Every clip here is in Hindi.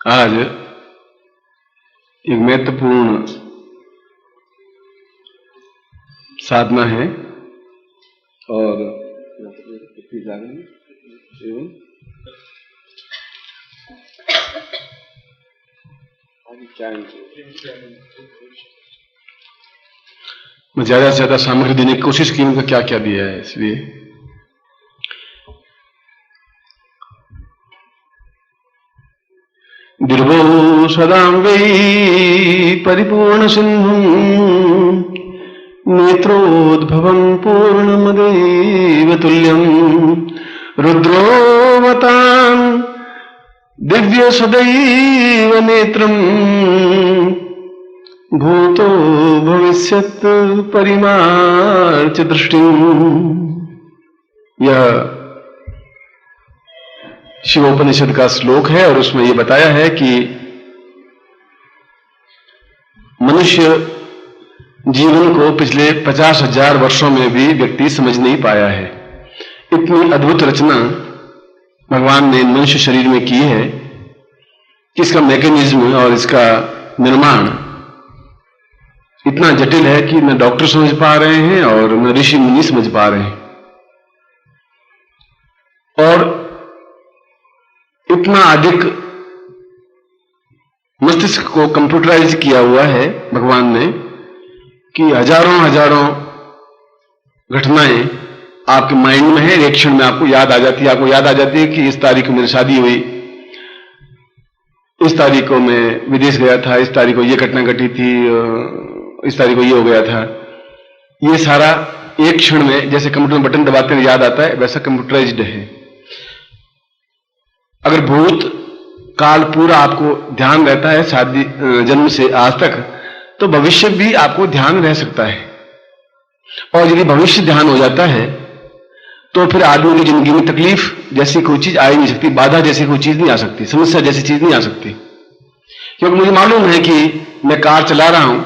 आज एक महत्वपूर्ण साधना है और मैं ज्यादा से ज्यादा सामग्री देने की कोशिश की, उनका क्या क्या दिया है, इसलिए दुर्गो सदां वै परिपूर्ण सिंधुं नेत्रोद्भवं पूर्णमदेव तुल्यं रुद्रोवतां दिव्य सदैव नेत्रं भूतो भविष्यत् परिमार्च दृष्टिं। यह शिवोपनिषद का श्लोक है और उसमें यह बताया है कि मनुष्य जीवन को पिछले 50,000 वर्षों में भी व्यक्ति समझ नहीं पाया है। इतनी अद्भुत रचना भगवान ने मनुष्य शरीर में की है कि इसका मैकेनिज्म और इसका निर्माण इतना जटिल है कि न डॉक्टर समझ पा रहे हैं और न ऋषि मुनि समझ पा रहे हैं। और इतना अधिक मस्तिष्क को कंप्यूटराइज किया हुआ है भगवान ने कि हजारों घटनाएं आपके माइंड में है, एक क्षण में आपको याद आ जाती है। आपको याद आ जाती है कि इस तारीख को मेरी शादी हुई, इस तारीख को मैं विदेश गया था, इस तारीख को ये घटना घटी थी, इस तारीख को ये हो गया था। ये सारा एक क्षण में, जैसे कंप्यूटर में बटन दबाते हैं याद आता है, वैसा कंप्यूटराइज्ड है। अगर भूत काल पूरा आपको ध्यान रहता है शादी जन्म से आज तक, तो भविष्य भी आपको ध्यान रह सकता है। और यदि भविष्य ध्यान हो जाता है तो फिर आदमी की जिंदगी में तकलीफ जैसी कोई चीज आ ही नहीं सकती, बाधा जैसी कोई चीज नहीं आ सकती, समस्या जैसी चीज नहीं आ सकती। क्योंकि मुझे मालूम है कि मैं कार चला रहा हूं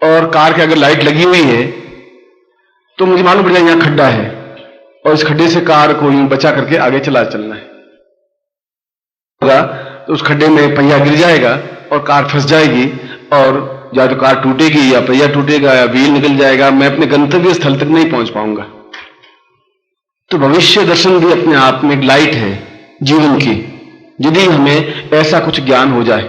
और कार के अगर लाइट लगी हुई है तो मुझे मालूम पड़ जाएगा यहां खड्डा है और इस खड्डे से कार को यूं बचा करके आगे चलना है। तो उस खड्डे में पहिया गिर जाएगा और कार फंस जाएगी और या तो कार टूटेगी या पहिया टूटेगा या व्हील निकल जाएगा, मैं अपने गंतव्य स्थल तक नहीं पहुंच पाऊंगा। तो भविष्य दर्शन भी अपने आप में एक लाइट है जीवन की, यदि हमें ऐसा कुछ ज्ञान हो जाए।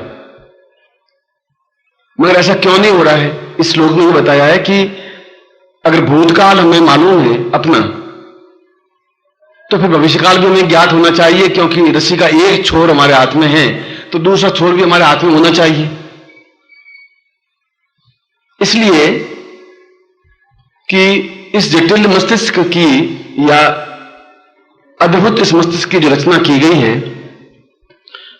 मगर ऐसा क्यों नहीं हो रहा है? इस श्लोक में बताया है कि अगर भूतकाल हमें मालूम है अपना, तो फिर भविष्यकाल भी हमें ज्ञात होना चाहिए। क्योंकि रस्सी का एक छोर हमारे हाथ में है तो दूसरा छोर भी हमारे हाथ में होना चाहिए। इसलिए कि इस जटिल मस्तिष्क की या अद्भुत इस मस्तिष्क की जो रचना की गई है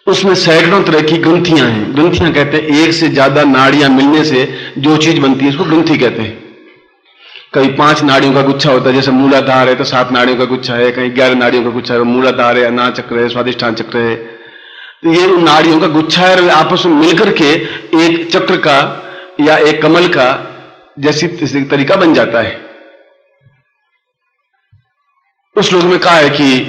उसमें सैकड़ों तरह की ग्रंथियां हैं। ग्रंथियां कहते हैं एक से ज्यादा नाड़ियां मिलने से जो चीज बनती है उसको ग्रंथि कहते हैं। कहीं 5 नाड़ियों का गुच्छा होता है, जैसे मूलाधार है तो 7 नाड़ियों का गुच्छा है, कहीं 11 नाड़ियों का गुच्छा है, मूलाधार है, अनाहत चक्र है, स्वादिष्ठान चक्र है। तो ये नाड़ियों का गुच्छा है, आपस में मिलकर के एक चक्र का या एक कमल का जैसी तरीका बन जाता है। उस श्लोक में कहा है कि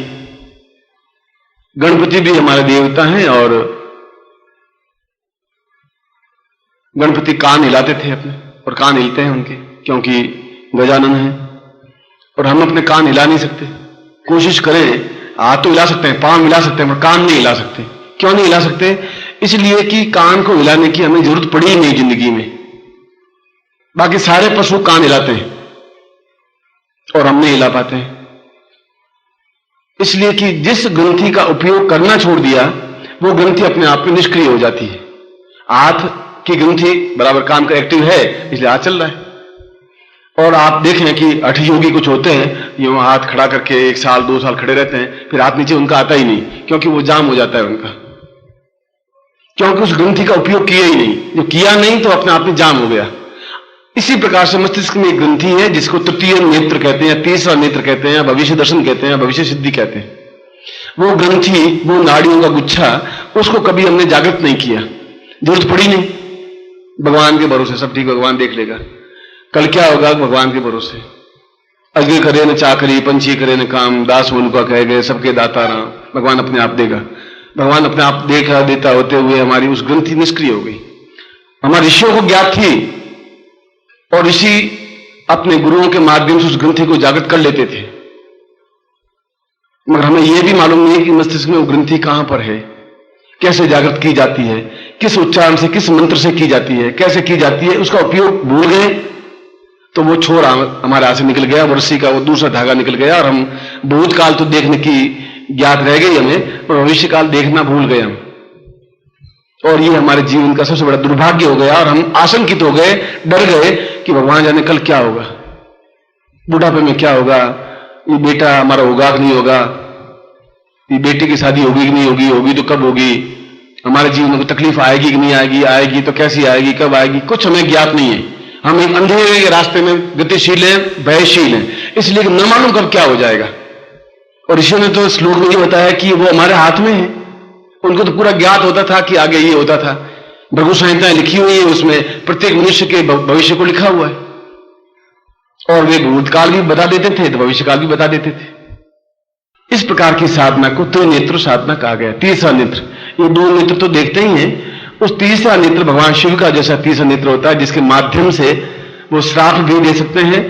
गणपति भी हमारे देवता हैं और गणपति कान हिलाते थे अपने, और कान हिलते हैं उनके क्योंकि गजानन है। और हम अपने कान हिला नहीं सकते, कोशिश करें हाथ तो हिला सकते हैं, पांव हिला सकते हैं, पर कान नहीं हिला सकते। क्यों नहीं हिला सकते? इसलिए कि कान को हिलाने की हमें जरूरत पड़ी ही नहीं जिंदगी में। बाकी सारे पशु कान हिलाते हैं और हम नहीं हिला पाते हैं। इसलिए कि जिस ग्रंथि का उपयोग करना छोड़ दिया वो ग्रंथि अपने आप में निष्क्रिय हो जाती है। हाथ की ग्रंथि बराबर काम का एक्टिव है, इसलिए हाथ चल रहा है। और आप देखें कि हठयोगी कुछ होते हैं, ये वहां हाथ खड़ा करके 1 साल 2 साल खड़े रहते हैं, फिर हाथ नीचे उनका आता ही नहीं, क्योंकि वो जाम हो जाता है उनका, क्योंकि उस ग्रंथि का उपयोग किया ही नहीं। जो किया नहीं तो अपने आप में जाम हो गया। इसी प्रकार से मस्तिष्क में एक ग्रंथि है जिसको तृतीय नेत्र कहते हैं, तीसरा नेत्र कहते हैं, भविष्य दर्शन कहते हैं, भविष्य सिद्धि कहते हैं। वो ग्रंथि, वो नाड़ियों का गुच्छा, उसको कभी हमने जागृत नहीं किया, जरूरत पड़ी नहीं। भगवान के भरोसे सब ठीक, भगवान देख लेगा। कल क्या होगा भगवान के भरोसे। अग्नि करे न चाकरी, पंछी करे न काम, दास उनका कह गए, सबके दाता राम, भगवान अपने आप देगा। भगवान अपने आप देखा देता होते हुए हमारी उस ग्रंथि निष्क्रिय हो गई। हमारे ऋषियों को ज्ञात थी और ऋषि अपने गुरुओं के माध्यम से उस ग्रंथि को जागृत कर लेते थे, मगर हमें यह भी मालूम नहीं कि मस्तिष्क में वो ग्रंथि कहां पर है, कैसे जागृत की जाती है, किस उच्चारण से, किस मंत्र से की जाती है, कैसे की जाती है, उसका उपयोग भूल गए तो वो छोर हमारे हाथ से निकल गया, वो रस्सी का वो दूसरा धागा निकल गया और हम भूतकाल तो देखने की ज्ञात रह गई हमें, पर भविष्य काल देखना भूल गए हम। और ये हमारे जीवन का सबसे बड़ा दुर्भाग्य हो गया और हम आशंकित हो गए, डर गए कि भगवान जाने कल क्या होगा, बुढ़ापे में क्या होगा, ये बेटा हमारा होगा कि नहीं होगा, ये बेटी की शादी होगी कि नहीं होगी, होगी तो कब होगी, हमारे जीवन में तकलीफ आएगी कि नहीं आएगी, आएगी तो कैसी आएगी, कब आएगी, कुछ हमें ज्ञात नहीं है। हम एक अंधेरे के रास्ते में गतिशील हैं, भयशील हैं, इसलिए न मालूम कब क्या हो जाएगा। और ऋषियों ने तो श्लोक में ये बताया कि वो हमारे हाथ में है, उनको तो पूरा ज्ञात होता था कि आगे ये होता था। भृगु संहिताएं लिखी हुई है, उसमें प्रत्येक मनुष्य के भविष्य को लिखा हुआ है और वे भूतकाल भी बता देते थे तो भविष्यकाल भी बता देते थे। इस प्रकार की साधना को त्रिनेत्र साधना कहा गया। तीसरा नेत्र, ये दो नेत्र तो देखते ही हैं, उस तीसरा नेत्र भगवान शिव का जैसा तीसरा नेत्र होता है जिसके माध्यम से वो श्राप भी दे सकते हैं,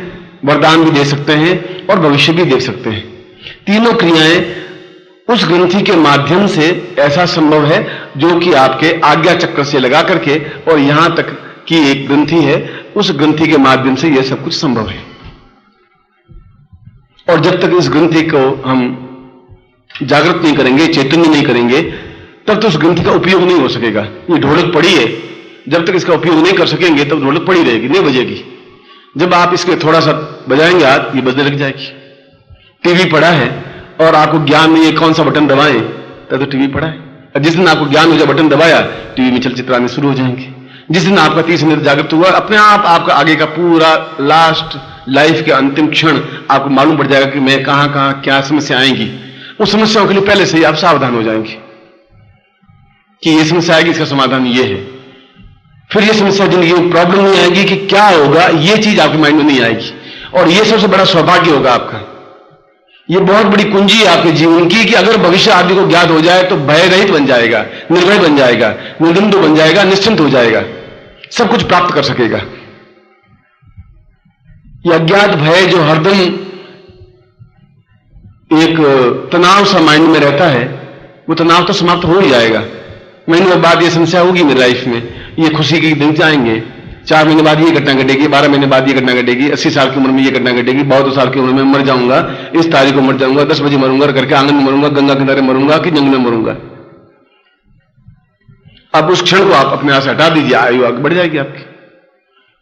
वरदान भी दे सकते हैं और भविष्य भी देख सकते हैं। तीनों क्रियाएं उस ग्रंथि के माध्यम से ऐसा संभव है जो कि आपके आज्ञा चक्र से लगा करके और यहां तक की एक ग्रंथि है, उस ग्रंथि के माध्यम से यह सब कुछ संभव है। और जब तक इस ग्रंथि को हम जागृत नहीं करेंगे, चैतन्य नहीं करेंगे, तब तो उस ग्रंथि का उपयोग नहीं हो सकेगा। ये ढोलक पड़ी है, जब तक इसका उपयोग नहीं कर सकेंगे तब ढोलक पड़ी रहेगी, नहीं बजेगी। जब आप इसके थोड़ा सा बजाएंगे हाथ, ये बजने लग जाएगी। टीवी पड़ा है और आपको ज्ञान नहीं है कौन सा बटन दबाएं, तब तो टीवी पड़ा है। और जिस दिन आपको ज्ञान हो जाए, बटन दबाया, टीवी में चलचित्र आने शुरू हो जाएंगे। जिस दिन आपका तीसरा नेत्र जागृत हुआ, अपने आप आपका आगे का पूरा लास्ट लाइफ के अंतिम क्षण आपको मालूम पड़ जाएगा कि मैं कहां कहां क्या समस्या आएंगी। उस समस्याओं के लिए पहले से ही आप सावधान हो जाएंगे कि ये समस्या आएगी, इसका समाधान ये है। फिर ये समस्या जिंदगी में प्रॉब्लम नहीं आएगी कि क्या होगा, ये चीज आपके माइंड में नहीं आएगी। और ये सबसे बड़ा सौभाग्य होगा आपका। ये बहुत बड़ी कुंजी है आपके जीवन की कि अगर भविष्य आदि को ज्ञात हो जाए तो भय रहित बन जाएगा, निर्भय बन जाएगा, निर्द्वंद्व बन जाएगा, निश्चिंत हो जाएगा, सब कुछ प्राप्त कर सकेगा। यह अज्ञात भय जो हरदम एक तनाव सा माइंड में रहता है, वो तनाव तो समाप्त हो ही जाएगा। महीनों बाद ये समस्या होगी मेरी लाइफ में, ये खुशी के दिन जाएंगे, 4 महीने बाद ये घटना घटेगी, 12 महीने बाद ये घटना घटेगी, 80 साल की उम्र में ये घटना घटेगी, 52 साल की उम्र में मर जाऊंगा, इस तारीख को मर जाऊंगा, 10 बजे मरूंगा, घर के आंगन में मरूंगा, गंगा किनारे मरूंगा कि जंगल में मरूंगा। अब उस क्षण को आप अपने हाथ से हटा दीजिए, आयु आगे बढ़ जाएगी आपकी।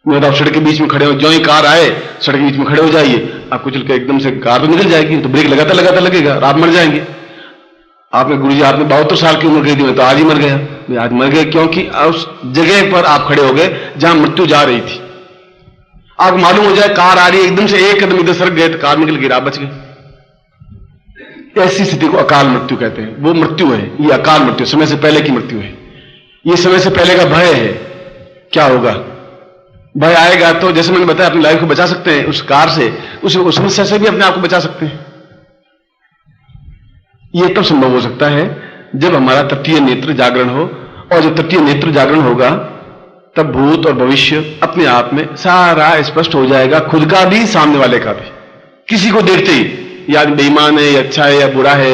नहीं तो आप सड़क के बीच में खड़े हो, जो ही कार आए सड़क के बीच में खड़े हो जाइए, आपको चल के एकदम से कार तो निकल जाएगी, तो ब्रेक लगाता लगाता लगेगा और आप मर जाएंगे। आपने गुरुजी आपने 72 साल की उम्र कही थी, मैं तो आज ही मर गया। आज मर गए क्योंकि उस जगह पर आप खड़े हो गए जहां मृत्यु जा रही थी। आपको मालूम हो जाए कार आ रही है, एकदम से एक कदम इधर सरक गए तो कार निकल गई, आप बच गए। ऐसी स्थिति को अकाल मृत्यु कहते हैं। वो मृत्यु है, ये अकाल मृत्यु, समय से पहले की मृत्यु है। ये समय से पहले का भय है। क्या होगा, भय आएगा तो जैसे मैंने बताया अपनी लाइफ को बचा सकते हैं उस कार से, उस समस्या से भी अपने आप को बचा सकते हैं। यह तब संभव हो सकता है जब हमारा तृतीय नेत्र जागरण हो, और जब तृतीय नेत्र जागरण होगा तब भूत और भविष्य अपने आप में सारा स्पष्ट हो जाएगा, खुद का भी सामने वाले का भी। किसी को देखते ही ये आदमी बेईमान है, ये अच्छा है या बुरा है,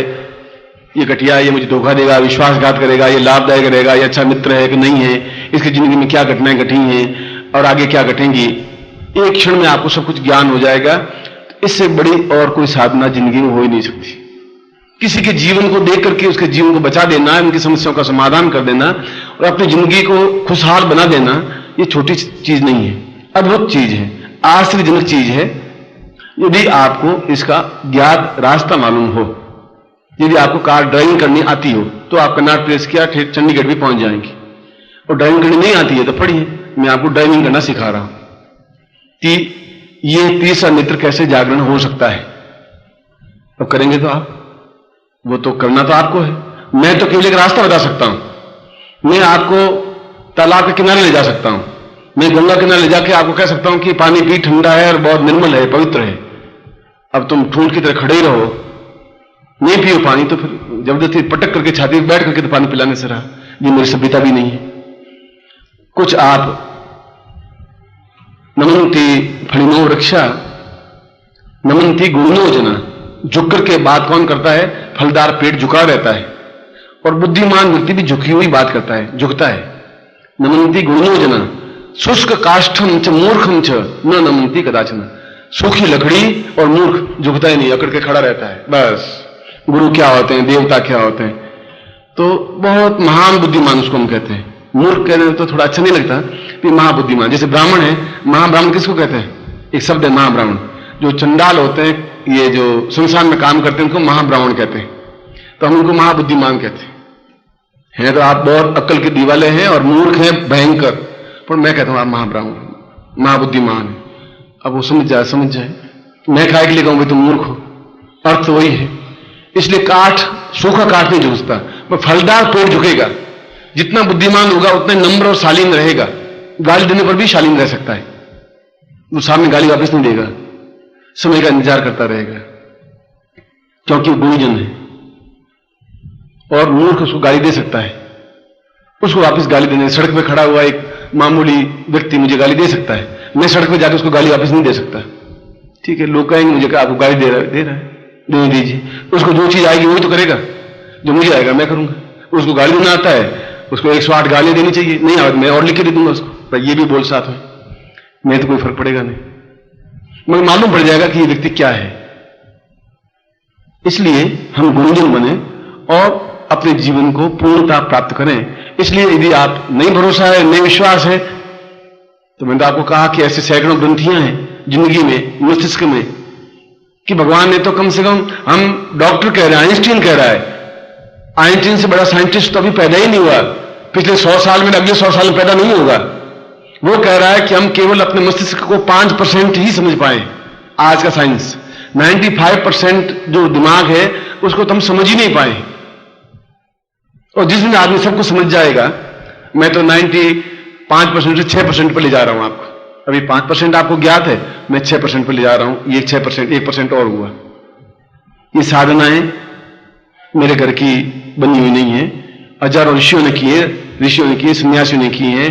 ये घटिया है, ये मुझे धोखा देगा, विश्वासघात करेगा, ये लाभदायक रहेगा, ये अच्छा मित्र है कि नहीं है, इसकी जिंदगी में क्या घटनाएं घटी हैं और आगे क्या घटेंगी, एक क्षण में आपको सब कुछ ज्ञान हो जाएगा। इससे बड़ी और कोई साधना जिंदगी में हो ही नहीं सकती। किसी के जीवन को देख करके उसके जीवन को बचा देना, उनकी समस्याओं का समाधान कर देना और अपनी जिंदगी को खुशहाल बना देना, ये छोटी चीज नहीं है, अद्भुत चीज है, आश्चर्यजनक चीज है। यदि आपको इसका ज्ञात रास्ता मालूम हो, यदि आपको कार ड्राइविंग करनी आती हो तो आप कन्नाट प्रेस किया ठेठ चंडीगढ़ भी पहुंच जाएंगे। और ड्राइविंग करनी नहीं आती है तो पढ़िए, मैं आपको ड्राइविंग करना सिखा रहा हूं कि ये तीसरा नेत्र कैसे जागरण हो सकता है। तो करेंगे तो आप, वो तो करना तो आपको है। मैं तो केवल एक रास्ता बता सकता हूं। मैं आपको तालाब के किनारे ले जा सकता हूं, मैं गंगा किनारे ले जाके आपको कह सकता हूं कि पानी भी ठंडा है और बहुत निर्मल है, पवित्र है। अब तुम ठूंठ की तरह खड़े ही रहो, नहीं पियो पानी तो फिर जबरदस्ती पटक करके छाती पर बैठ करके तो पानी पिलाने से रहा, ये मेरी सभ्यता भी नहीं है। कुछ आप नमन्ति फणिनो वृक्षा नमन्ति गुणनो जना, झुक करके बात कौन करता है? फलदार पेट झुका रहता है, और बुद्धिमान व्यक्ति भी झुकी हुई बात करता है, झुकता है। नमन्ति गुणनो जना शुष्क काष्ठम च मूर्खम च न नमन्ति कदाचन, सूखी लकड़ी और मूर्ख झुकता ही नहीं, अकड़ के खड़ा रहता है। बस गुरु क्या होते हैं, देवता क्या होते हैं, तो बहुत महान बुद्धिमान उसको हम कहते हैं। मूर्ख कहने तो थोड़ा अच्छा नहीं लगता, कि महाबुद्धिमान। जैसे ब्राह्मण है, महाब्राह्मण किसको कहते हैं? एक शब्द है महाब्राह्मण। जो चंडाल होते हैं, ये जो संसार में काम करते हैं, उनको महाब्राह्मण कहते हैं, तो हम उनको महाबुद्धिमान कहते हैं। तो आप बहुत अक्ल के दीवाले हैं और मूर्ख हैं भयंकर, पर मैं कहता हूं आप महाब्राह्मण, महाबुद्धिमान है। अब वो समझ जाए, मैं खाए के लिए कहूं भाई तुम मूर्ख हो, अर्थ तो वही है। इसलिए काठ, सूखा काठ नहीं झुकता, पर फलदार पेड़ झुकेगा। जितना बुद्धिमान होगा उतना नम्र और शालीन रहेगा, गाली देने पर भी शालीन रह सकता है, वो सामने गाली वापस नहीं देगा, समय का इंतजार करता रहेगा, क्योंकि वो गुणीजन है। और मूर्ख उसको गाली दे सकता है, उसको वापस गाली देने, सड़क पे खड़ा हुआ एक मामूली व्यक्ति मुझे गाली दे सकता है, मैं सड़क पे जाकर उसको गाली वापस नहीं दे सकता। ठीक है, लोग कहेंगे मुझे आपको गाली दे रहा है, दे दीजिए। उसको जो चीज आएगी वही तो करेगा, जो मुझे आएगा मैं करूंगा। उसको गाली देना आता है, उसको 108 गालियां देनी चाहिए, नहीं आता मैं और लिख के दे दूंगा उसको, पर ये भी बोल साथ में, मैं तो कोई फर्क पड़ेगा नहीं, मगर मालूम पड़ जाएगा कि ये व्यक्ति क्या है। इसलिए हम गुणजन बने और अपने जीवन को पूर्णता प्राप्त करें। इसलिए यदि आप नहीं भरोसा है, नहीं विश्वास है, तो मैंने तो आपको कहा कि ऐसे सैकड़ों ग्रंथियां हैं जिंदगी में, मस्तिष्क में, कि भगवान ने तो कम से कम, हम डॉक्टर कह रहे हैं, आइंस्टीन कह रहा है, आइंस्टीन से बड़ा साइंटिस्ट तो अभी पैदा ही नहीं हुआ, पिछले 100 साल में, अगले 100 साल में पैदा नहीं होगा। वो कह रहा है कि हम केवल अपने मस्तिष्क को 5% ही समझ पाए। आज का साइंस 95% जो दिमाग है उसको तो हम समझ ही नहीं पाए, और जिस दिन आदमी सबको समझ जाएगा, मैं तो 95% से 6% पर ले जा रहा हूं आपको। अभी 5% आपको ज्ञात है, मैं 6% पर ले जा रहा हूं, ये 6%, 1% और हुआ। ये साधनाएं मेरे घर की बनी हुई नहीं है, हजारों ऋषियों ने किए, सन्यासियों ने किए हैं,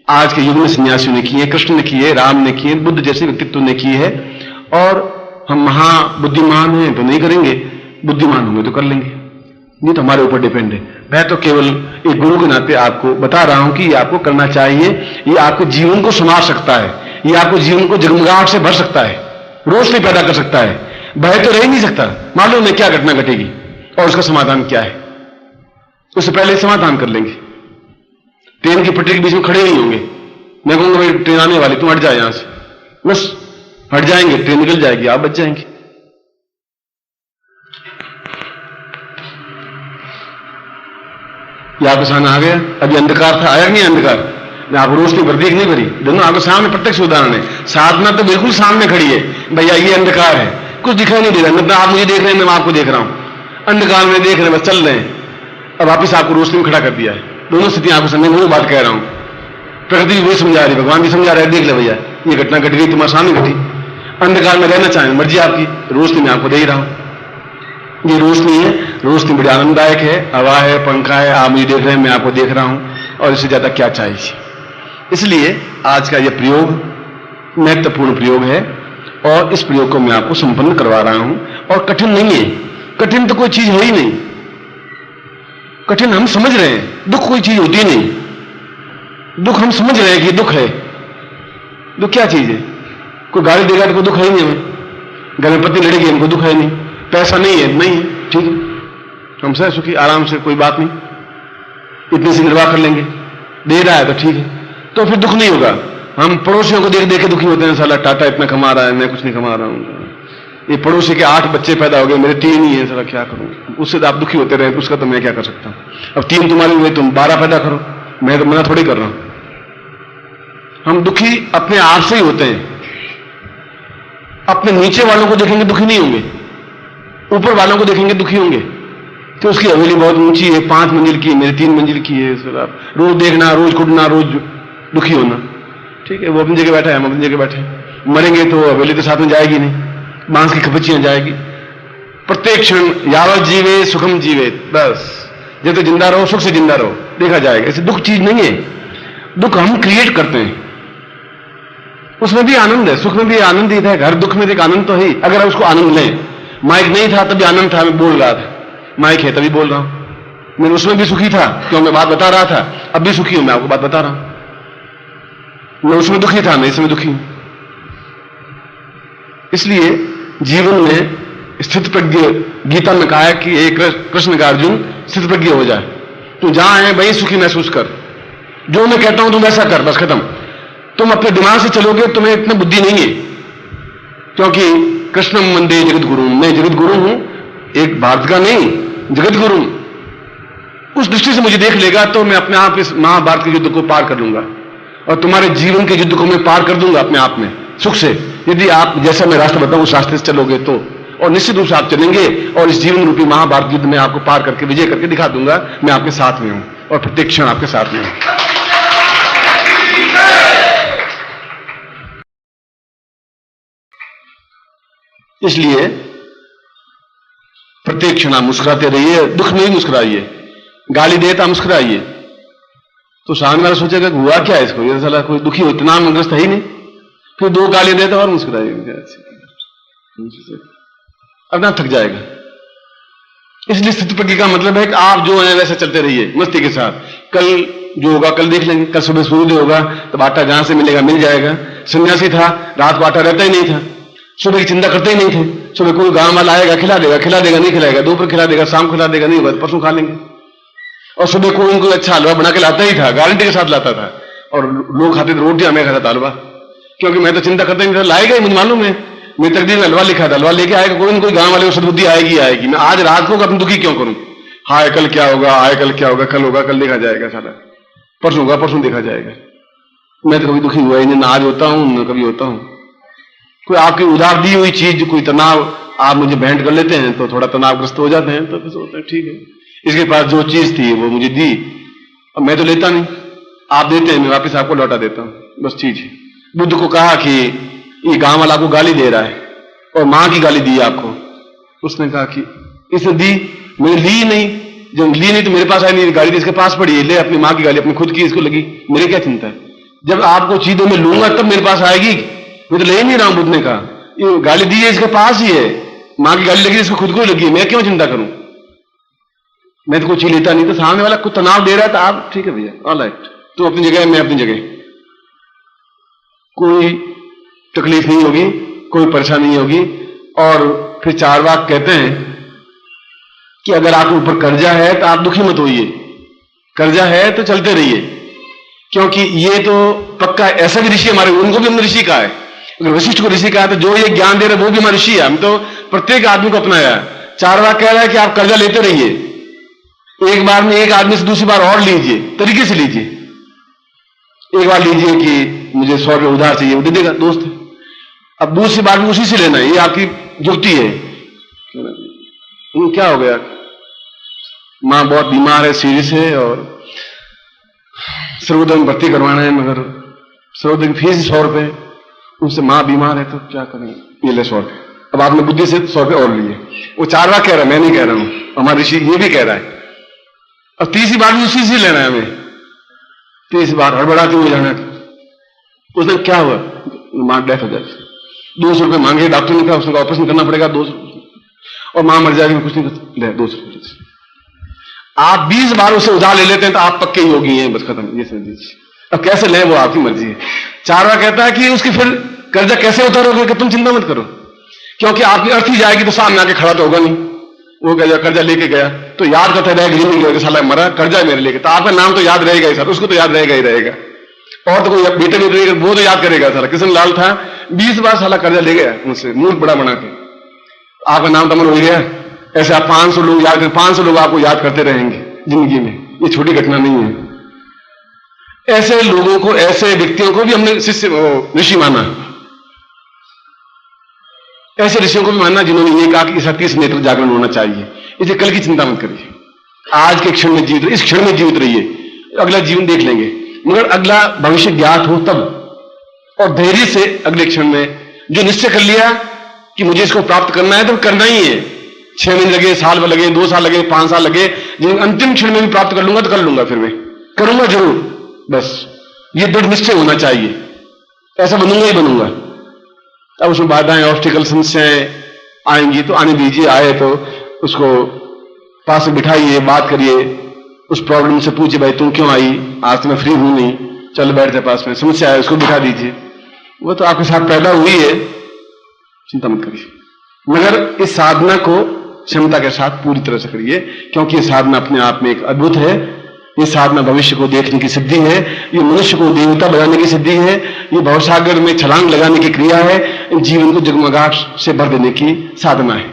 आज के युग में सन्यासियों ने किए हैं, कृष्ण ने किए, राम ने किए, बुद्ध जैसे व्यक्तित्व ने किए है। और हम महाबुद्धिमान हैं तो नहीं करेंगे, बुद्धिमान होंगे तो कर लेंगे, नहीं तो हमारे ऊपर डिपेंड है। मैं तो केवल एक गुरु के नाते आपको बता रहा हूं कि ये आपको करना चाहिए, ये आपके जीवन को संवार सकता है, ये आपको जीवन को जगमगाहट से भर सकता है, रोशनी पैदा कर सकता है। भय तो रह ही नहीं सकता, मालूम है क्या घटना घटेगी और उसका समाधान क्या है, उससे पहले समाधान कर लेंगे। ट्रेन की पटरी के बीच में खड़े नहीं होंगे, मैं कहूंगा भाई ट्रेन आने वाली, तुम हट जाए यहां से, बस हट जाएंगे, ट्रेन निकल जाएगी, आप बच जाएंगे। ये आपके सामने आ गया, अभी अंधकार था, आया नहीं अंधकार, आप रोशनी भर दी नहीं भरी, दोनों आपके सामने प्रत्यक्ष उदाहरण है। साधना तो बिल्कुल सामने खड़ी है, भैया ये अंधकार है, कुछ दिखाई नहीं दे रहा, मतलब आप मुझे देख रहे हैं, मैं आपको देख रहा हूं, अंधकार में देख रहे हैं, बस चल रहे हैं, अब वापिस आपको रोशनी में खड़ा कर दिया है। दोनों स्थितियां आपको समझ, मैं बात कह रहा हूं, प्रकृति भी वही समझा रही, भगवान भी समझा रहे, देख ले भैया ये घटना घट गई, तुम्हारे सामने घटी, अंधकार में रहना चाहें मर्जी आपकी, रोशनी में आपको दे ही रहा हूं। ये रोशनी है, रोशनी बड़ी आनंददायक है, हवा है, पंखा है, आप मुझे देख रहे हैं, मैं आपको देख रहा हूं, और इससे ज्यादा क्या चाहिए। इसलिए आज का यह प्रयोग महत्वपूर्ण प्रयोग है, और इस प्रयोग को मैं आपको संपन्न करवा रहा हूं, और कठिन नहीं है, कठिन तो कोई चीज है ही नहीं, कठिन हम समझ रहे हैं, दुख कोई चीज होती नहीं, दुख हम समझ रहे हैं कि दुख है, दुख क्या चीज है, कोई गाली देगा तो कोई दुख है ही नहीं, हमें घर में पत्नी लड़ेगी हमको दुख है नहीं, पैसा नहीं है, नहीं है, ठीक है, हम सह सुखी आराम से, कोई बात नहीं, इतनी सी निर्वाह कर लेंगे, दे रहा है तो ठीक है, तो फिर दुख नहीं होगा। हम पड़ोसियों को देख देख के दुखी होते हैं, साला टाटा इतना कमा रहा है, मैं कुछ नहीं कमा रहा हूं, ये पड़ोसी के 8 बच्चे पैदा हो गए, मेरे 3 ही है, साला क्या करूं, उससे तो आप दुखी होते रहे, उसका तो मैं क्या कर सकता हूं, अब 3 तुम्हारे हुए, तुम 12 पैदा करो, मैं तो मना थोड़ी कर रहा हूं। हम दुखी अपने आप से ही होते हैं, अपने नीचे वालों को देखेंगे दुखी नहीं होंगे, ऊपर वालों को देखेंगे दुखी होंगे, तो उसकी हवेली बहुत ऊंची है, 5 मंजिल की है, मेरी 3 मंजिल की है, रोज देखना, रोज कुटना, रोज दुखी होना, ठीक है, वो अपनी जगह बैठा है, हम अपनी जगह बैठे हैं, मरेंगे तो हवेली तो साथ में जाएगी नहीं, बांस की खपचियां जाएगी, प्रत्येक क्षण यावत जीवे सुखम जीवे, बस जब तक जिंदा रहो सुख से जिंदा रहो, देखा जाएगा। ऐसे दुख चीज नहीं है, दुख हम क्रिएट करते हैं, उसमें भी आनंद है, सुख में भी आनंद ही है, हर दुख में एक आनंद तो है। अगर आप उसको आनंद लें, माइक नहीं था तभी आनंद था, मैं बोल रहा था, माइक है तभी बोल रहा हूं, मैं उसमें भी सुखी था क्यों मैं बात बता रहा था, अब भी सुखी हूं, मैं आपको बात बता रहा हूं। मैं उसमें दुखी था, मैं इसमें दुखी हूं। इसलिए जीवन में स्थित प्रज्ञ, गीता में कहा है कि एक कृष्ण का अर्जुन स्थित प्रज्ञ हो जाए, तू जहां है वहीं सुखी महसूस कर, जो मैं कहता हूं तुम वैसा कर, बस खत्म। तुम अपने दिमाग से चलोगे, तुम्हें इतनी बुद्धि नहीं है, क्योंकि कृष्णम वंदे जगत गुरु, मैं जगत गुरु हूं, एक भारत का नहीं, जगत गुरु। उस दृष्टि से मुझे देख लेगा तो मैं अपने आप इस महाभारत के युद्ध को पार कर लूंगा, और तुम्हारे जीवन के युद्ध को मैं पार कर दूंगा अपने आप में सुख से, यदि आप जैसा मैं रास्ता बताऊं उस रास्ते से चलोगे तो। और निश्चित रूप से आप चलेंगे, और इस जीवन रूपी महाभारत युद्ध में आपको पार करके विजय करके दिखा दूंगा, मैं आपके साथ में हूं, और प्रत्येक क्षण आपके साथ में हूं। इसलिए प्रत्येक क्षण आप मुस्कुराते रहिए, दुख में ही मुस्कुराइए, गाली देता मुस्कुराइए, तो सामने वाला सोचेगा कि हुआ क्या है इसको, ये साला कोई दुखी हो, इतना मनग्रस्त है ही नहीं, फिर दो गाली देता और मुस्कुराइए, अपना थक जाएगा। इसलिए स्थिति प्रज्ञ का मतलब है कि आप जो है वैसे चलते रहिए मस्ती के साथ, कल जो होगा कल देख लेंगे, कल सुबह सूर्योदय होगा तब आटा जहां से मिलेगा मिल जाएगा। सन्यासी था, रात को आटा रहता ही नहीं था, सुबह की चिंता करते ही नहीं थे, सुबह कोई गांव वाला आएगा खिला देगा नहीं खिलाएगा, दोपहर खिला देगा, शाम खिला देगा नहीं, परसों खा लेंगे। और सुबह कोई उनको अच्छा हलवा बना के लाता ही था, गारंटी के साथ लाता था, और लोग खाते थे रोटियां, मैं खाता था हलवा, क्योंकि मैं तो चिंता करता ही नहीं था, लाएगा ही, मुझे मालूम है, मेरी तकदीर में हलवा लिखा था, हलवा लेके आएगा, कोई ना कोई गांव वाले को सद्बुद्धि आएगी। मैं आज रात को अपनी दुखी क्यों करूं, हाय कल क्या होगा, हाय कल क्या होगा, कल होगा कल देखा जाएगा, साला परसों होगा परसों देखा जाएगा। मैं तो कभी दुखी हुआ ही नहीं, ना आज होता हूं ना कभी होता हूं। कोई आपकी उधार दी हुई चीज, कोई तनाव आप मुझे भेंट कर लेते हैं तो थोड़ा तनावग्रस्त हो जाते हैं, तो फिर सोचते हैं ठीक है, इसके पास जो चीज थी वो मुझे दी, अब मैं तो लेता नहीं, आप देते हैं, मैं वापस आपको लौटा देता हूं, बस चीज है। बुद्ध को कहा कि ये गांव वाला आपको गाली दे रहा है, और मां की गाली दी आपको, उसने कहा कि इसने दी, मैंने ली नहीं, जब ली नहीं तो मेरे पास आई नहीं, गाली इसके पास पड़ी है, ले अपनी मां की गाली, अपनी खुद की इसको लगी, मेरे क्या चिंता है, जब आपको चीजों में लूंगा तब मेरे पास आएगी, मैं तो ले ही नहीं रहा हूं। बुद्ध ने कहा ये गाली दी है इसके पास ही है, मां की गाली लगी इसको खुद को ही लगी, मैं क्यों चिंता करूं, मैं तो कोई चीज लेता नहीं, तो सामने वाला कुछ तनाव दे रहा था, आप ठीक है भैया ऑल राइट, तू अपनी जगह मैं अपनी जगह, कोई तकलीफ नहीं होगी, कोई परेशानी नहीं होगी। और फिर चारवाक कहते हैं कि अगर आपके ऊपर कर्जा है तो आप दुखी मत होइए, कर्जा है तो चलते रहिए, क्योंकि ये तो पक्का ऐसा भी ऋषि हमारे, उनको भी हमने ऋषि कहा है, अगर वशिष्ठ को ऋषि कहा है तो जो ये ज्ञान दे रहे वो भी हमारे ऋषि है, हम तो प्रत्येक आदमी को अपनाया है। चारवाक कह रहा है कि आप कर्जा लेते रहिए, एक बार में एक आदमी से दूसरी बार और लीजिए, तरीके से लीजिए, एक बार लीजिए कि मुझे 100 रुपये उधार चाहिए, वो दे देगा दोस्त है, अब दूसरी बार भी उसी से लेना है, ये आपकी जुक्ति है। क्या हो गया, मां बहुत बीमार है, सीरियस है, और सर्वोदय में भर्ती करवाना है, मगर सर्वोदय की फीस 100 रुपये, उससे मां बीमार है तो क्या करेंगे, ये ले 100 रुपये, अब आपने बुद्धि से 100 रुपये और लिए, वो चारवाक कह रहा है, मैं नहीं कह रहा हूं, हमारा ऋषि ये भी कह रहा है, और तीसरी बार भी उसी से लेना है हमें, तीसरी बार हड़बड़ाते हुए जाना है, उसने क्या हुआ, मां डेथ हो जाए, 200 रुपये मांगे, डॉक्टर ने कहा उसने ऑपरेशन करना पड़ेगा 200, और मां मर जाएगी, कुछ नहीं ले 200 रुपये। आप 20 बार उसे उधार ले लेते हैं तो आप पक्के योगी हैं, बस खत्म, ये समझ लीजिए। अब कैसे लें वो आपकी मर्जी है। चारवाक कहता है कि उसकी फिर कर्जा कैसे उतारोगे, कि तुम चिंता मत करो, क्योंकि आपकी अर्थी जाएगी तो सामने आके खड़ा तो होगा नहीं, वो कर्जा लेके गया तो याद करता रहेगा, गरीब नहीं साला मरा, कर्जा मेरे लेके, तो आपका नाम तो याद रहेगा ही सर, उसको तो याद रहेगा ही रहेगा, और तो कोई बेटे नहीं रहेगा, वो तो याद करेगा साला किशन लाल था 20 बार साला कर्जा ले गया मुझसे, मूर्ख बड़ा बना के, आपका नाम तमन हो गया। ऐसे आप 500 लोग याद कर, 500 लोग आपको याद करते रहेंगे जिंदगी में, ये छोटी घटना नहीं है। ऐसे लोगों को, ऐसे व्यक्तियों को भी हमने शिष्य ऋषि माना, ऐसे ऋषियों को भी मानना जिन्होंने ये कहा कि इस 31 नेत्र जागरण होना चाहिए। इसे कल की चिंता मत करिए, आज के क्षण में जीवित, इस क्षण में जीवित रहिए, अगला जीवन देख लेंगे, मगर अगला भविष्य ज्ञात हो तब, और धैर्य से अगले क्षण में जो निश्चय कर लिया कि मुझे इसको प्राप्त करना है तो करना ही है, 6 महीने लगे, साल भर लगे, 2 साल लगे, 5 साल लगे, लेकिन अंतिम क्षण में भी प्राप्त कर लूंगा तो कर लूंगा, फिर मैं करूंगा जरूर। बस ये दृढ़ निश्चय होना चाहिए, ऐसा बनूंगा ही बनूंगा। अब उसमें बाधाएं, ऑब्स्टिकल, समस्याएं आएंगी तो आने दीजिए, आए तो उसको पास में बिठाइए, बात करिए, उस प्रॉब्लम से पूछिए, भाई तुम क्यों आई, आज तो मैं फ्री हूं नहीं, चल बैठते पास में, समस्या है उसको बिठा दीजिए, वो तो आपके साथ पैदा हुई है, चिंता मत करिए। मगर इस साधना को क्षमता के साथ पूरी तरह से करिए, क्योंकि ये साधना अपने आप में एक अद्भुत है। ये साधना भविष्य को देखने की सिद्धि है, ये मनुष्य को देवता बनाने की सिद्धि है, ये भवसागर में छलांग लगाने की क्रिया है, जीवन को जगमगाहट से भर देने की साधना है।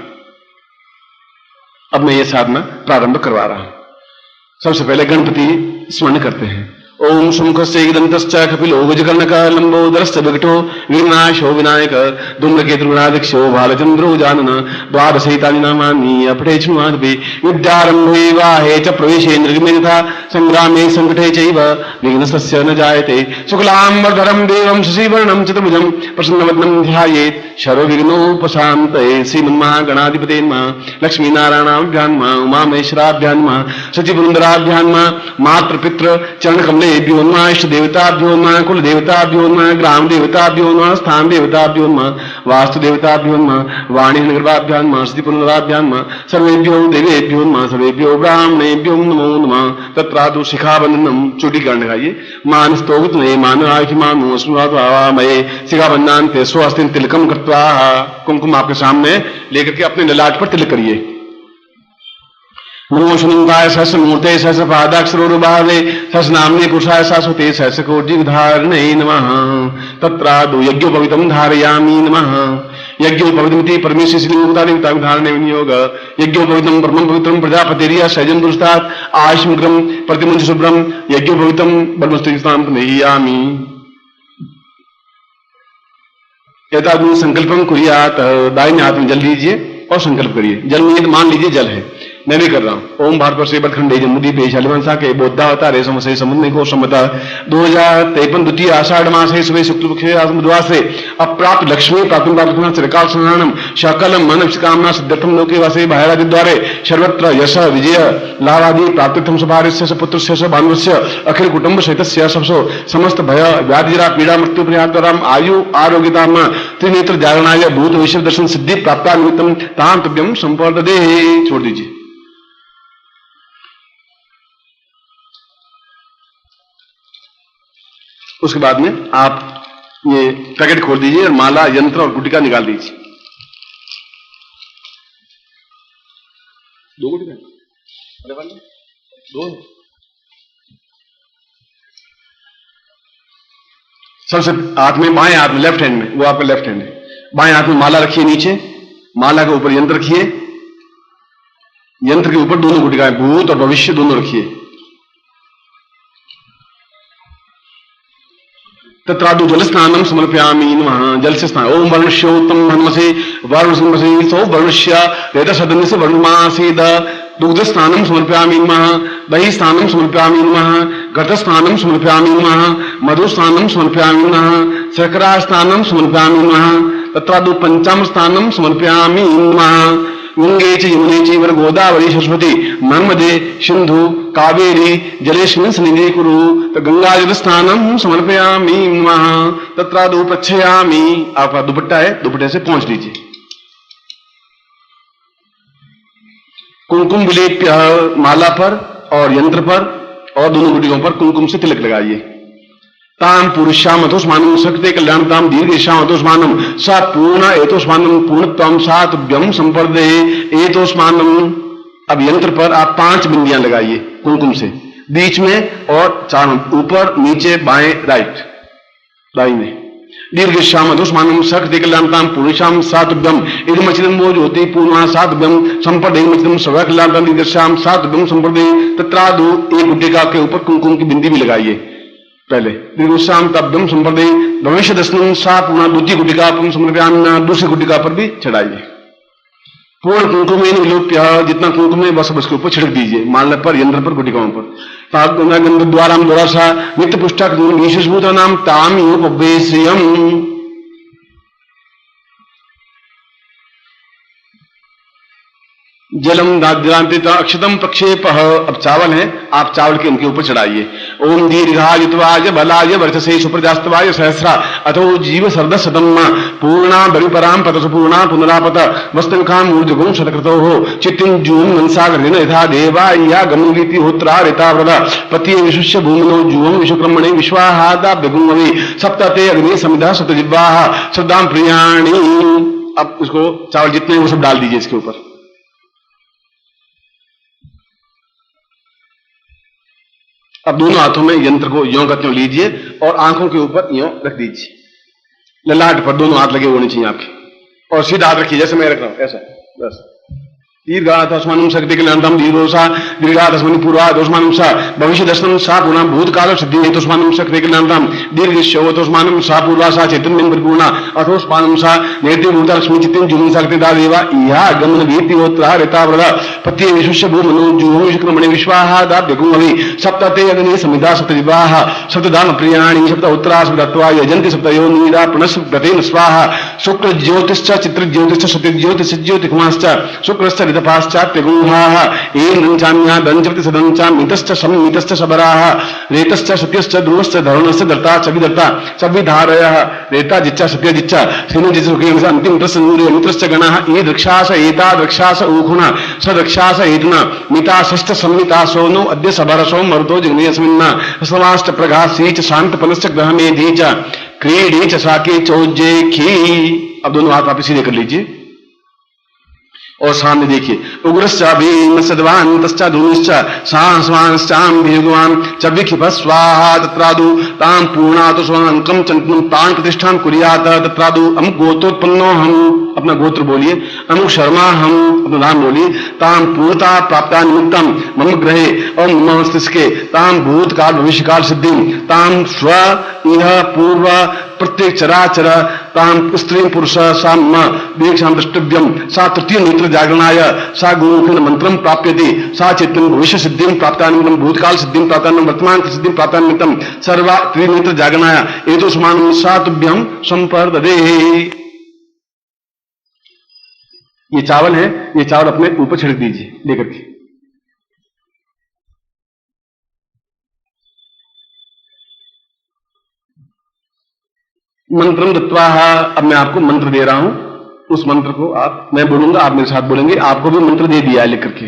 अब मैं ये साधना प्रारंभ करवा रहा हूं। सबसे पहले गणपति स्मरण करते हैं। ओम शुंखस्य दंतश्च कपिलो गजकर्णक लंबोदरश्च विकटो विघ्नाशो विनायक धूम्रकेतुर्गुणाध्यक्षो भालचंद्रो जानन द्वादशैतानि नामानि अपठे शृण्वाद्भि विद्यारंभे वाहे च प्रवेशे निर्गमे तथा संग्रामे संकटे चैव विघ्नस्य न जायते शुक्लांबरधरं देवं शशिवर्णं चतुर्भुजं प्रसन्नवदनं ध्यायेत् सर्वविघ्नोपशान्तये। श्रीमन्महागणाधिपते नमः। लक्ष्मीनारायणाभ्यां नमः। उमामहेश्वराभ्यां नमः। सचिवृंदराभ्यां नमः। मातृपितृ चरण कमलेभ्यो नमः। इष्ट देवताभ्यो नमः। कुल देवताभ्यो नमः। ग्राम देवताभ्यो नमः। स्थान देवताभ्यो नमः। वास्तु देवताभ्यो नमः। वाणी नगरवाभ्यां नमः। सचिपुनराभ्यां नमः। सर्वेभ्यो देवेभ्यो नमः। सर्वेभ्यो ब्राह्मणेभ्यो नमो नमः। तत्रादु शिखाबंधनम, चोटी करने का ये मानस्तोगत ने मानवाभिमानो स्मृतवामये शिखाबंधनान्ते स्वस्तिन तिलकम कृत्वा, कुमकुम आपके सामने लेकर के अपने ललाट पर तिलक करिए। नमो शून्यताय सहस्र मूर्ते सहस्र पादाक्षरोरुभावे सहस्र नामने पुरुषाय शाश्वते सहस्र कोटिधारणे नमः। तत्रादु यज्ञोपवीतम धारयामि नमः। यज्ञोपवीतमिति परमेश्वर श्रीमुक्ता धारणे विनियोग। यज्ञोपवीतम परमं पवित्रं प्रजापतिरिया सैजन पुरुषात् आयुष्मग्रम प्रतिमुंज शुभ्रम यज्ञोपवीतम ब्रह्मस्त्रीस्तां नहियामि। यथाग्नि संकल्पम कुर्यात, दाहिने हाथ में जल लीजिए और संकल्प करिए। जल नहीं है तो मान लीजिए जल है, मैं भी कर रहा हूं। ओम भारत से बरखंडे जमुदी पे शालिवंशा के बोधावता रेशम से समुद्र को सम्मता 2053 द्वितीय आषाढ़ मास है सुबह शुक्ल पक्ष बुधवार से अप्राप्त लक्ष्मी प्राप्त त्रिकाल स्नानम शकलम मनस कामना सिद्धर्थम लोके वासे भायरादि द्वारे सर्वत्र यश विजय लाभादि प्राप्तिथम सुभारिस्य पुत्रस्य भानुस्य अखिल कुटुंब सहितस्य सबसो समस्त भय व्याधिरा पीड़ा मृत्यु पर्याप्तराम आयु आरोग्यताम त्रिनेत्र जागरणाय भूत विश्व दर्शन सिद्धि प्राप्ता निमित्तम ताम तुभ्यम संपर्ददे। छोड़ दीजिए। उसके बाद में आप ये पैकेट खोल दीजिए और माला, यंत्र और गुटिका निकाल दीजिए। 2 गुटिका? दो। सबसे हाथ में, बाएं हाथ में, लेफ्ट हैंड में, वो आपका लेफ्ट हैंड है, बाएं हाथ में माला रखिए नीचे, माला के ऊपर यंत्र रखिए, यंत्र के ऊपर दोनों गुटिकाएं भूत और भविष्य दोनों रखिए। तत्रादु जल स्नानम समर्पयामि नमः। जल से स्नान। ओम वर्णस्योत्तम हनुमसे वर्णसि सौ वर्णस्य वेदसदन से वर्णमासीद दुग्ध स्नानम समर्पयामि नमः। दही स्नानम समर्पयामि नमः। घट स्नानम समर्पयामि नमः। मधु स्नानम समर्पयामि नमः। शर्करा स्नानम समर्पयामि नमः। तत्रादु पंचाम स्नानम समर्पयामि नमः। गंगे च यमुने चैव गोदावरी सरस्वती नर्मदे सिंधु कावेरी जलेस्मिन् सन्निधि कुरु। तो गंगा जल स्नानम समर्पयामि नमः। तत्रादु प्रक्षयामि, आपका दुपट्टा है, दुपट्टे से पहुंच लीजिए। कुमकुम विलेप्य, माला पर और यंत्र पर और दोनों गुटियों पर कुमकुम से तिलक लगाइए। ताम पुरुषाम अतोस्मानम शक्ति कल्याणताम दीर्घेशाम अतोस्मानम सा पूर्ण एतोस्मानम पूर्णत्वम सातभ्यम संपर्दे एतोस्मानम। अब यंत्र पर आप 5 बिंदियां लगाइए कुमकुम से, बीच में और चारों, ऊपर नीचे बाएं राइट दाहिने। दीर्घेशाम अतोस्मानम शक्ति कल्याणताम पुरुषाम सातभ्यम इदमचिदम वो ज्योति पूर्णा सातभ्यम संपर्दे मचिदम सर्व कल्याणताम दीर्घेशाम सातभ्यम संपर्दे। तत्रादु एक गुटिका के ऊपर कुमकुम की बिंदी भी लगाइए पहले। दीर्घोशाम तब्दम संपर्दे भविष्य दर्शनम सा पूर्णा द्वितीय गुटिका पर समर्पयामि, दूसरी गुटिका पर भी चढ़ाइए। पूर्ण कुमकुम विलोप्य, जितना कुमकुम है बस उसके ऊपर छिड़क दीजिए, माला पर, यंत्र पर, गुटिकाओं पर। गंध द्वाराम द्वारा नित्य पुष्टक विशेषभूत नाम ताम्योपवेश्यम। जलम दाद्रांतित अक्षतम प्रक्षेप। अब चावल है, आप चावल के इनके ऊपर चढ़ाइए। ओम दीर्घायुत्वाय बलाय वर्चसे सुप्रजास्तवाय सहस्रा अथो जीव सर्द शतम पूर्णा बलिपराम पतसु पूर्णा पुनरापत वस्तुखाम ऊर्जगुम शतकृतो हो चित्तिं जूम मनसागरेण यथा देवा या गमनीति होत्रा रेता व्रता पति विशुष्य भूमनो जुवम विश्वक्रमणे विश्वाहादा बेगुमवि सप्तते अग्नि समिधा सप्तजिह्वाः श्रद्धां प्रियाणि। अब उसको चावल जितने वो सब डाल दीजिए इसके ऊपर। अब दोनों हाथों में यंत्र को यों का त्यों लीजिए और आंखों के ऊपर यों रख दीजिए। ललाट पर दोनों हाथ लगे होने चाहिए आपके, और सीधा हाथ रखिए जैसे मैं रख रहा हूं ऐसा। बस दीर्घातस्मानं शक्तिकलंतम दीर्घोषा दीर्घातस्मनि पूर्वादोस्मानं सा भविष्य दर्शनं सा पुनः भूतकाल सिद्धि हेतुस्मानं शक्तिकलंतम दीर्घश्यवतोस्मानं सा पूर्वासा चैतन्यं परिपूर्णा अथोस्मानं सा नेत्रिभूता लक्ष्मी चित्तिं जुगुं शक्तिदा देवा इहा गमन वीति होत्रा रेता व्रता पत्ये विशुष्य भूमनो जुहुं विश्वक्रमणे विश्वाहादा बेगुमवि सप्तते अग्नि समिधा सप्तजिह्वाः सप्तदान प्रियाणि सप्त उत्तरा सप्तत्वा यजन्ति सप्तयो नीरा पुनः प्रतेन स्वाहा शुक्र ज्योतिश्च चित्र ज्योतिश्च सत्य ज्योतिष ज्योतिकुमाश्च शुक्रश्च पाश्चात्यगुहाः एन्चान्या दंचपति सदंचा मितश्च सम्मितश्च सबराः रेतश्च सत्यश्च ध्रुवश्च धरुणश्च दर्ता चविदर्ता चविधारयः रेता जिच्चा सत्य जिच्चा श्रीनजिच्च सुखेन अंतिम प्रसन्नूर्य मित्रश्च गणाः ये द्रक्षास एता द्रक्षास ऊखुना स द्रक्षास एतना मिता षष्ठ सम्मिता सोनो अद्य सबरसो मरुतो जग्नेयस्मिन्ना समाष्ट प्रघासीच शांतपनश्च ग्रहमेधि च क्रीडे च साके चौज्जेखी। अब दोनों हाथ वापस सीधे कर लीजिए और सामने देखिए। उग्रश्च भीमश्च धूमिश्च साहस्वांश्चाम भीगवान च विक्षिप स्वाहा तत्रादु ताम पूर्णातु स्वांकम चंतम तान प्रतिष्ठान कुर्यात तत्रादु अमुक गोत्रोत्पन्नो हम, अपना गोत्र बोलिए। अमुक शर्मा हम, अपना नाम बोलिए। ताम पूर्णता प्राप्ता निमित्तम मम ग्रहे और मम मस्तिष्के ताम भूतकाल भविष्यकाल सिद्धि ताम स्व इह पूर्व प्रत्येक चराचर ताम स्त्री पुरुष साम दीक्षां द्रष्टव्यम सा तृतीय नेत्र जागरणाय सा गुरुमुखेन मंत्रं प्राप्यते सा चैतन्य भविष्य सिद्धिं प्राप्तानिमित्तं भूतकाल सिद्धिं प्राप्तानिमित्तं वर्तमान सिद्धिं प्राप्तानिमित्तं सर्वा त्रिनेत्र जागरणाय एतस्मान् सा तुभ्यं संपर्ददे। ये चावल है, ये चावल अपने ऊपर छिड़क दीजिए लेकर के। मंत्रम दत्वा, अब मैं आपको मंत्र दे रहा हूं, उस मंत्र को आप, मैं बोलूंगा आप मेरे साथ बोलेंगे। आपको भी मंत्र दे दिया है लिख करके,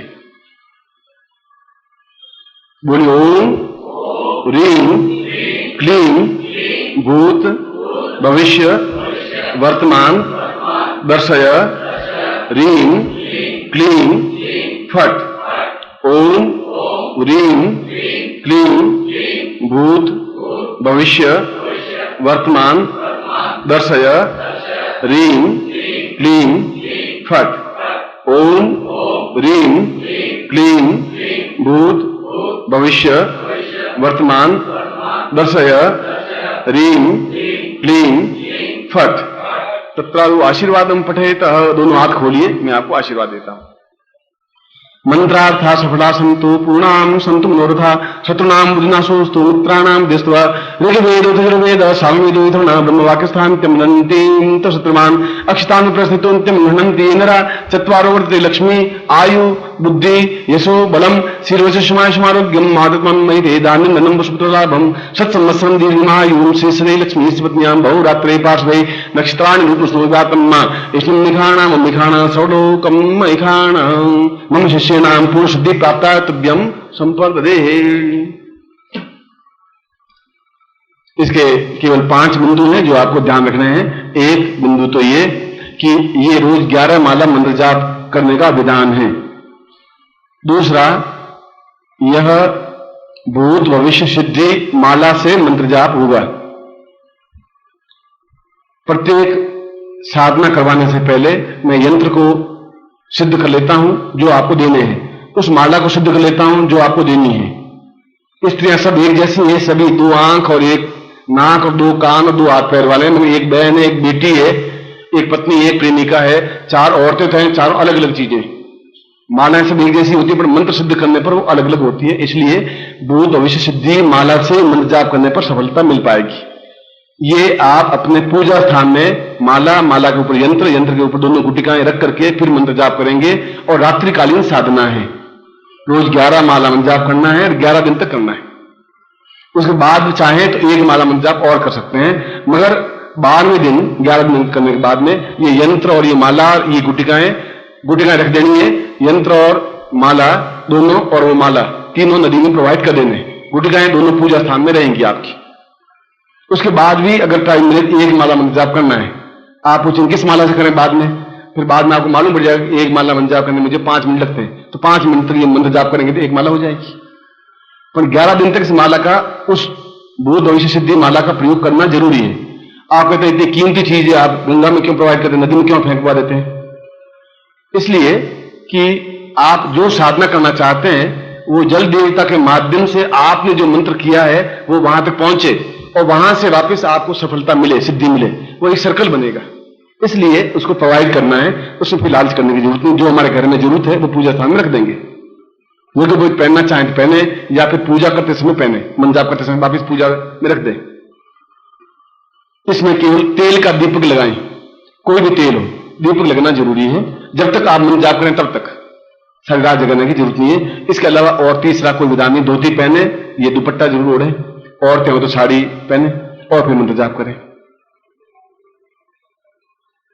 बोलिए। ओम ह्रीं क्लीं भूत भविष्य वर्तमान दर्शय ह्रीं क्लीं फट। ओम ह्रीं क्लीं भूत भविष्य वर्तमान दर्शय ह्रीं क्लीं फट। ओम ह्रीं क्लीं भूत भविष्य वर्तमान दर्शय ह्रीं क्लीं फट। तत्रादु आशीर्वादम पठेत। दोनों हाथ खोलिए, मैं आपको आशीर्वाद देता हूं। मंत्रार्था सफला संतु पूर्णाम संतु मनोरथा शत्रुनाम बुद्धिनाशोस्तु मित्राणाम दिस्त्वा ऋग्वेद यजुर्वेद सामवेदो इथर्णा ब्रह्मवाक्यस्थान्त्यं नन्तीं तशत्रुमान् अक्षतान् प्रस्थितोन्त्यं गृह्णन्ति नरा चत्वारो वर्तते लक्ष्मी आयु बुद्धि यशो बलम शीर्वशमारोग्यम मातत्मं मयि दान्यं धनं पुष्पलाभं सत्संवत्सरं दीर्घमायुं शेषदे लक्ष्मी पत्न्यां बहुरात्रे पार्श्वे नक्षत्राणि रूपस्नोगातम् इष्णं निखाणां मिखाणा सौलोकं मैखाणां मम शिष्याणां पूर्ण सिद्धि प्राप्ता तुभ्यं संपर्ददे। इसके केवल 5 बिंदु हैं जो आपको ध्यान रखने हैं। एक बिंदु तो ये कि ये रोज 11 माला मंत्र जाप करने का विधान है। दूसरा, यह भूत भविष्य सिद्धि माला से मंत्र जाप होगा। प्रत्येक साधना करवाने से पहले मैं यंत्र को सिद्ध कर लेता हूं जो आपको देने हैं, उस माला को सिद्ध कर लेता हूं जो आपको देनी है। स्त्रियां सब एक जैसी हैं, सभी 2 आंख और 1 नाक और 2 कान और 2 हाथ पैर वाले हैं। एक बहन है, एक बेटी है, एक पत्नी है, एक प्रेमिका है, 4 औरतें तो हैं, 4 अलग अलग चीजें। मालाएं सब एक जैसी होती है पर मंत्र सिद्ध करने पर वो अलग अलग होती है। इसलिए भूत भविष्य सिद्धि माला से मंत्र जाप करने पर सफलता मिल पाएगी। ये आप अपने पूजा स्थान में माला, माला के ऊपर यंत्र, यंत्र के ऊपर दोनों गुटिकाएं रख करके फिर मंत्र जाप करेंगे। और रात्रिकालीन साधना है, रोज 11 माला मंत्र जाप करना है और 11 दिन तक करना है। उसके बाद चाहें तो 1 माला मंत्र जाप और कर सकते हैं, मगर 12वें दिन 11 दिन करने के बाद में ये यंत्र और ये माला और ये गुटिकाएं रख देनी है। यंत्र और माला दोनों और वो माला तीनों नदी में प्रोवाइड कर देने। गुटिकाएं दोनों पूजा स्थान में रहेंगी आपकी। उसके बाद भी अगर टाइम मिले 1 माला मंत्र जाप करना है, आप पूछें किस माला से करें बाद में, फिर बाद में आपको मालूम पड़ जाएगा कि 1 माला मंत्र जाप करने में मुझे 5 मिनट लगते हैं, तो 5 मिनट तक ये मंत्र जाप करेंगे तो 1 माला हो जाएगी। पर 11 दिन तक इस माला का, उस बोध भविष्य सिद्धि माला का प्रयोग करना जरूरी है। आप कहते हैं इतनी कीमती चीज है, आप गंगा में क्यों प्रोवाइड करते हैं, नदी में क्यों फेंकवा देते हैं? इसलिए कि आप जो साधना करना चाहते हैं वो जल देवता के माध्यम से आपने जो मंत्र किया है वो वहां तक पहुंचे और वहां से वापस आपको सफलता मिले, सिद्धि मिले, वो एक सर्कल बनेगा। इसलिए उसको प्रोवाइड करना है, उसमें फिर लालच करने की जरूरत नहीं। जो हमारे घर में जरूरत है वो पूजा स्थान में रख देंगे। वो तो कोई पहनना चाहे तो पहने, या फिर पूजा करते समय पहने, मंत्र जाप करते समय वापिस पूजा में रख दें। इसमें केवल तेल का दीपक लगाएं, कोई भी तेल हो, दीपक लगना जरूरी है। जब तक आप मंत्र जाप करें तब तक सारी रात जगाने की जरूरत नहीं है। इसके अलावा और तीसरा कोई विधान नहीं, धोती पहने, ये दुपट्टा जरूर ओढ़े, औरतें हो तो साड़ी पहने और फिर मंत्र जाप करें।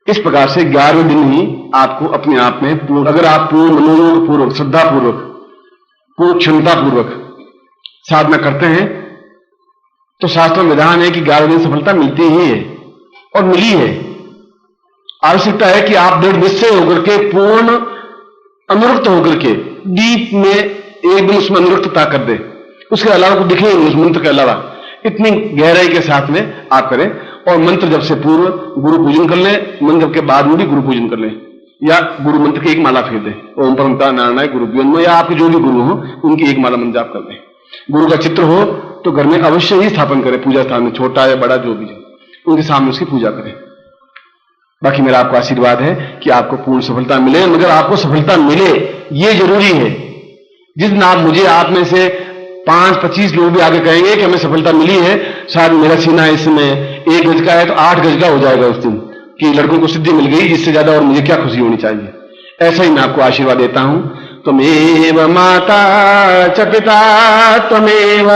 इस प्रकार से 11वें दिन ही आपको अपने आप में अगर आप पूर्ण मनोयोग पूर्वक, श्रद्धा पूर्वक, पूर्ण क्षमता पूर्वक साधना करते हैं तो शास्त्र में विधान है कि 11वें दिन सफलता मिलती ही है और मिली है। आवश्यकता है कि आप दृढ़ निश्चय होकर के, पूर्ण अनुरक्त होकर के, डीप में एकदम उसमें अनुरक्तता कर दे। उसके अलावा कुछ दिखे उस मंत्र के अलावा, इतनी गहराई के साथ में आप करें। और मंत्र जब से पूर्व गुरु पूजन कर लें, मंत्र जब के बाद में भी गुरु पूजन कर लें, या गुरु मंत्र की 1 माला फेर दें, ओम परमता नारायण गुरु व्योम, या आपके जो भी गुरु हो उनकी 1 माला मंत्र जाप कर दें। गुरु का चित्र हो तो घर में अवश्य ही स्थापन करें, पूजा स्थान में, छोटा या बड़ा जो भी है, उनके सामने उसकी पूजा करें। बाकी मेरा आपको आशीर्वाद है कि आपको पूर्ण सफलता मिले, मगर आपको सफलता मिले ये जरूरी है। जिस दिन आप मुझे, आप में से 5-25 लोग भी आगे कहेंगे कि हमें सफलता मिली है, शायद मेरा सीना इसमें 1 गज का है तो 8 गज का हो जाएगा उस दिन, कि लड़कों को सिद्धि मिल गई, इससे ज्यादा और मुझे क्या खुशी होनी चाहिए। ऐसा ही मैं आपको आशीर्वाद देता हूं। त्वमेव माता च पिता त्वमेव